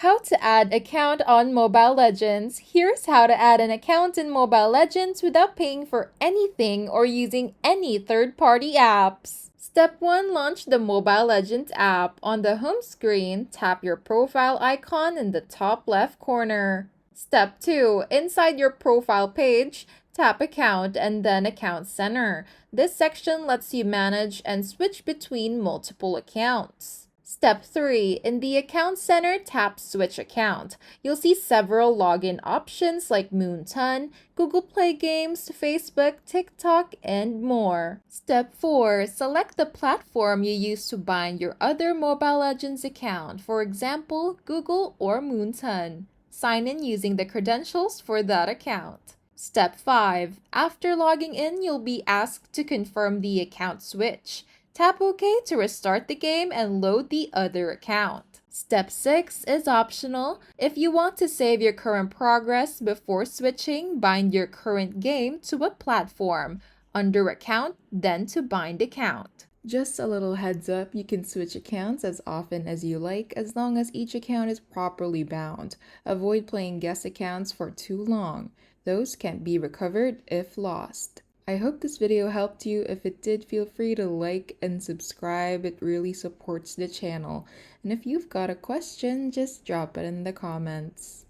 How to add account on Mobile Legends. Here's how to add an account in Mobile Legends without paying for anything or using any third-party apps. Step 1. Launch the Mobile Legends app. On the home screen, tap your profile icon in the top left corner. Step 2. Inside your profile page, tap Account and then Account Center. This section lets you manage and switch between multiple accounts. Step 3. In the Account Center, tap Switch Account. You'll see several login options like Moonton, Google Play Games, Facebook, TikTok, and more. Step 4. Select the platform you use to bind your other Mobile Legends account, for example, Google or Moonton. Sign in using the credentials for that account. Step 5. After logging in, you'll be asked to confirm the account switch. Tap OK to restart the game and load the other account. Step 6 is optional. If you want to save your current progress before switching, bind your current game to a platform. Under Account, then to Bind Account. Just a little heads up, you can switch accounts as often as you like as long as each account is properly bound. Avoid playing guest accounts for too long. Those can't be recovered if lost. I hope this video helped you. If it did, feel free to like and subscribe. It really supports the channel. And if you've got a question, just drop it in the comments.